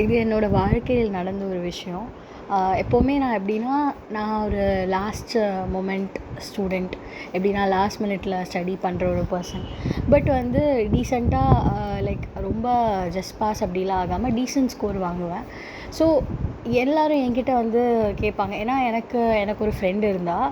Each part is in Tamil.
இது என்னோடய வாழ்க்கையில் நடந்த ஒரு விஷயம். எப்போவுமே நான் எப்படின்னா, நான் ஒரு லாஸ்ட் மொமெண்ட் ஸ்டூடெண்ட். எப்படின்னா லாஸ்ட் மினிட்ல ஸ்டடி பண்ணுற ஒரு பர்சன். பட் வந்து டீசெண்டாக லைக் ரொம்ப ஜஸ்ட் பாஸ் அப்படிலாம் ஆகாமல் டீசென்ட் ஸ்கோர் வாங்குவேன். ஸோ எல்லோரும் என்கிட்ட வந்து கேட்பாங்க. ஏன்னா எனக்கு ஒரு ஃப்ரெண்டு இருந்தாள்.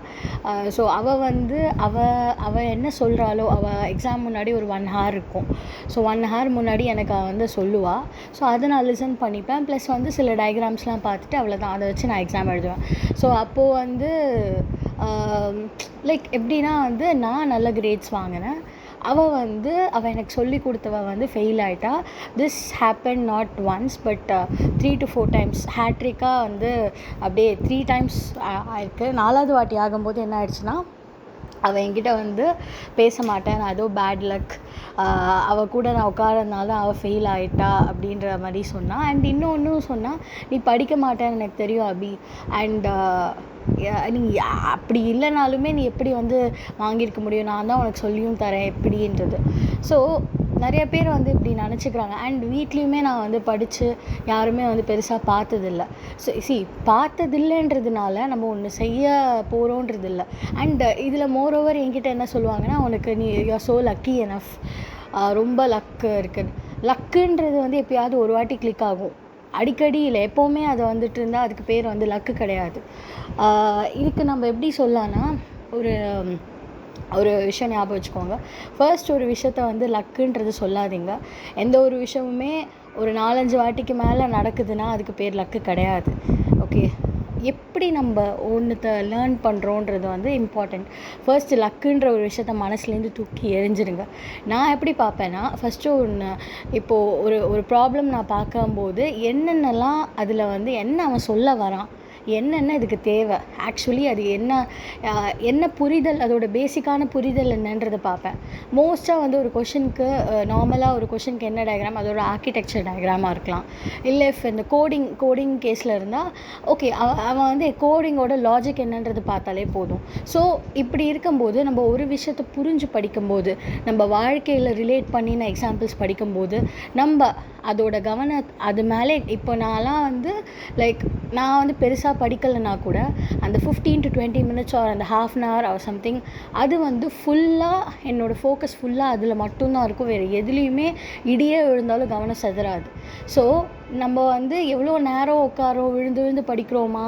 ஸோ அவள் என்ன சொல்கிறாளோ, அவள் எக்ஸாம் முன்னாடி ஒரு 1 ஹார் இருக்கும். ஸோ 1 ஹார் முன்னாடி எனக்கு அவள் வந்து சொல்லுவாள். ஸோ அதை நான் லிசன் பண்ணிப்பேன். ப்ளஸ் வந்து சில டயக்ராம்ஸ்லாம் பார்த்துட்டு அவ்வளோதான், அதை வச்சு நான் எக்ஸாம் எழுதுவேன். ஸோ அப்போது வந்து லைக் எப்படின்னா வந்து நான் நல்ல கிரேட்ஸ் வாங்கினேன். அவள் எனக்கு சொல்லி கொடுத்தவ வந்து ஃபெயில் ஆகிட்டா. This happen not once but 3 to 4 times. ஹேட்ரிக்காக வந்து அப்படியே 3 டைம்ஸ் ஆயிருக்கு. 4வது வாட்டி ஆகும்போது என்ன ஆயிடுச்சுன்னா, அவள் என்கிட்ட வந்து பேச மாட்டேன், நான் ஏதோ பேட் லக், அவள் கூட நான் உட்காரதுனால அவள் ஃபெயில் ஆகிட்டா அப்படின்ற மாதிரி சொன்னாள். அண்ட் இன்னொன்றும் சொன்னால், நீ படிக்க மாட்டேன்னு எனக்கு தெரியும் அபி, அண்ட் நீ அப்படி இல்லைனாலுமே நீ எப்படி வந்து வாங்கியிருக்க முடியும், நான் தான் உனக்கு சொல்லியும் தரேன் எப்படின்றது. ஸோ நிறைய பேர் வந்து இப்படி நினச்சிக்கிறாங்க. அண்ட் வீட்லேயுமே நான் வந்து படித்து யாருமே வந்து பெருசாக பார்த்ததில்ல. ஸோ பார்த்ததில்லைன்றதுனால நம்ம ஒன்று செய்ய போகிறோன்றது இல்லை. அண்ட் இதில் மோரோவர் என்கிட்ட என்ன சொல்லுவாங்கன்னா, உனக்கு யூஆர் ஸோ லக்கி எனஃப், ரொம்ப லக்கு இருக்குது. லக்குன்றது வந்து எப்பயாவது ஒரு வாட்டி கிளிக் ஆகும், அடிக்கடி இல்லை, எப்போவுமே அதை வந்துட்டு இருந்தால் அதுக்கு பேர் வந்து லக்கு கிடையாது. இதுக்கு நம்ம எப்படி சொல்லலான்னா, ஒரு விஷயம் ஞாபகம் வச்சுக்கோங்க. ஃபர்ஸ்ட் ஒரு விஷயத்த வந்து லக்குன்றது சொல்லாதீங்க. எந்த ஒரு விஷயமுமே ஒரு 4-5 வாட்டிக்கு மேலே நடக்குதுன்னா அதுக்கு பேர் லக்கு கிடையாது. ஓகே, எப்படி நம்ம ஒன்றுத்த லேர்ன் பண்ணுறோன்றது வந்து இம்பார்ட்டண்ட். ஃபர்ஸ்ட்டு லக்குன்ற ஒரு விஷயத்த மனசுலேருந்து தூக்கி எறிஞ்சிருங்க. நான் எப்படி பார்ப்பேன்னா, ஃபஸ்ட்டு இப்போது ஒரு ப்ராப்ளம் நான் பார்க்கும்போது என்னென்னலாம் அதில் வந்து என்ன அவன் சொல்ல வரான், என்னென்ன இதுக்கு தேவை, ஆக்சுவலி அது என்ன புரிதல், அதோட பேசிக்கான புரிதல் என்னன்றதை பார்ப்பேன். மோஸ்ட்டாக வந்து ஒரு கொஷனுக்கு நார்மலாக ஒரு கொஷனுக்கு என்ன டயக்ராம், அதோட ஆர்கிடெக்சர் டயக்ராமாக இருக்கலாம். இல்லை இந்த கோடிங் கேஸில் இருந்தால் ஓகே, அவன் வந்து கோடிங்கோட லாஜிக் என்னன்றது பார்த்தாலே போதும். ஸோ இப்படி இருக்கும்போது நம்ம ஒரு விஷயத்தை புரிஞ்சு படிக்கும்போது, நம்ம வாழ்க்கையில் ரிலேட் பண்ணின எக்ஸாம்பிள்ஸ் படிக்கும்போது நம்ம அதோட அது மேலே இப்போ நான்லாம் வந்து லைக் நான் வந்து பெருசாக படிக்கலைன்னா கூட அந்த 15 to 20 minutes ஆர் அந்த ½ an hour ஆர் சம்திங், அது வந்து ஃபுல்லாக என்னோடய ஃபோக்கஸ் ஃபுல்லாக அதில் மட்டும்தான் இருக்கும். வேறு எதுலேயுமே இடியே விழுந்தாலும் கவனம் செதறாது. ஸோ நம்ம வந்து எவ்வளோ நேரம் உட்காரோம், விழுந்து படிக்கிறோமா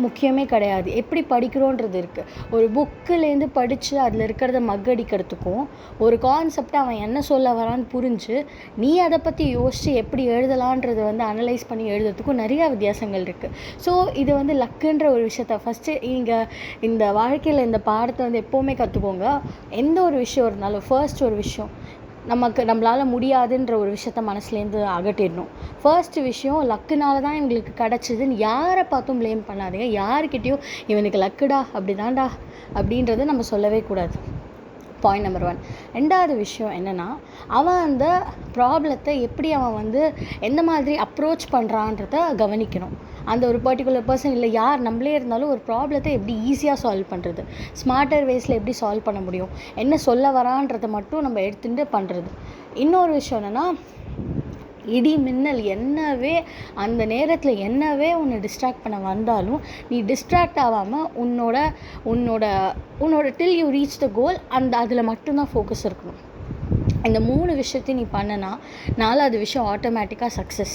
முக்கியமே கிடையாது, எப்படி படிக்கிறோன்றது இருக்குது. ஒரு புக்கிலேருந்து படித்து அதில் இருக்கிறத மக்கடிக்கிறதுக்கும், ஒரு கான்செப்டை அவன் என்ன சொல்ல வரான்னு புரிஞ்சு நீ அதை பற்றி யோசித்து எப்படி எழுதலான்றது வந்து அனலைஸ் பண்ணி எழுதுறதுக்கும் நிறையா வித்தியாசங்கள் இருக்குது. ஸோ இது வந்து லக்குன்ற ஒரு விஷயத்த ஃபஸ்ட்டு இந்த வாழ்க்கையில் இந்த பாடத்தை வந்து எப்போவுமே கற்றுக்கோங்க. எந்த ஒரு விஷயம் இருந்தாலும் ஃபர்ஸ்ட் ஒரு விஷயம் நம்மளால் முடியாதுன்ற ஒரு விஷயத்த மனசுலேருந்து அகட்டிடணும். ஃபர்ஸ்ட் விஷயம் லக்குனால தான் இவங்களுக்கு கிடச்சிதுன்னு யாரை பார்த்தும் ப்ளேம் பண்ணாதீங்க. யாருக்கிட்டேயும் இவனுக்கு லக்குடா அப்படி தான்டா அப்படின்றத நம்ம சொல்லவே கூடாது. Point number 1. 2வது விஷயம் என்னென்னா, அவன் அந்த ப்ராப்ளத்தை எப்படி அவன் வந்து எந்த மாதிரி அப்ரோச் பண்ணுறான்றத கவனிக்கணும். அந்த ஒரு பர்டிகுலர் பர்சன் இல்லை, யார் நம்மளே இருந்தாலும் ஒரு ப்ராப்ளத்தை எப்படி ஈஸியாக சால்வ் பண்ணுறது, ஸ்மார்ட்டர் வேஸில் எப்படி சால்வ் பண்ண முடியும், என்ன சொல்ல வரான்றதை மட்டும் நம்ம எடுத்துகிட்டு பண்ணுறது. இன்னொரு விஷயம் என்னென்னா, இடி மின்னல் அந்த நேரத்தில் என்னவே உன்னை டிஸ்ட்ராக்ட் பண்ண வந்தாலும் நீ டிஸ்ட்ராக்ட் ஆகாமல் உன்னோட டில் யூ ரீச் த கோல் அதில் மட்டும்தான் ஃபோக்கஸ் இருக்கணும். இந்த 3 விஷயத்தையும் நீ பண்ணனா 4வது விஷயம் ஆட்டோமேட்டிக்காக சக்ஸஸ்,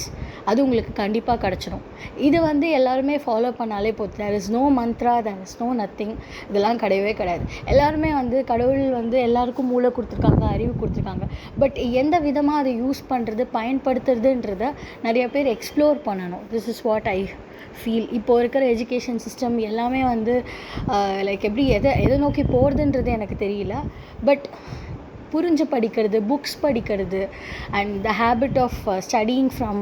அது உங்களுக்கு கண்டிப்பாக கிடச்சிடும். இது வந்து எல்லாருமே ஃபாலோ பண்ணாலே போதும். There is no mantra, there is no nothing, இதெல்லாம் கிடையவே கிடையாது. எல்லாருமே வந்து கடவுள் வந்து எல்லாருக்கும் மூளை கொடுத்துருக்காங்க, அறிவு கொடுத்துருக்காங்க. பட் எந்த விதமாக அதை யூஸ் பண்ணுறது, பயன்படுத்துறதுன்றத நிறைய பேர் எக்ஸ்ப்ளோர் பண்ணணும். This is what I feel. இப்போ இருக்கிற எஜுகேஷன் சிஸ்டம் எல்லாமே வந்து லைக் எப்படி எதை நோக்கி போகிறதுன்றது எனக்கு தெரியல. பட் புரிஞ்சு படிக்கிறது, புக்ஸ் படிக்கிறது, and the habit of studying from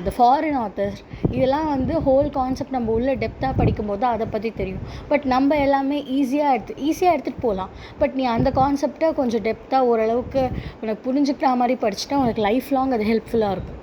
the foreign authors, இதெல்லாம் வந்து ஹோல் கான்செப்ட் நம்ம உள்ள டெப்த்தாக படிக்கும்போது அதை பற்றி தெரியும். பட் நம்ம எல்லாமே ஈஸியாக எடுத்துகிட்டு போகலாம். பட் நீ அந்த கான்செப்டை கொஞ்சம் டெப்த்தாக ஓரளவுக்கு உனக்கு புரிஞ்சுக்கிற மாதிரி படிச்சுட்டா உனக்கு லைஃப் லாங் அது ஹெல்ப்ஃபுல்லாக இருக்கும்.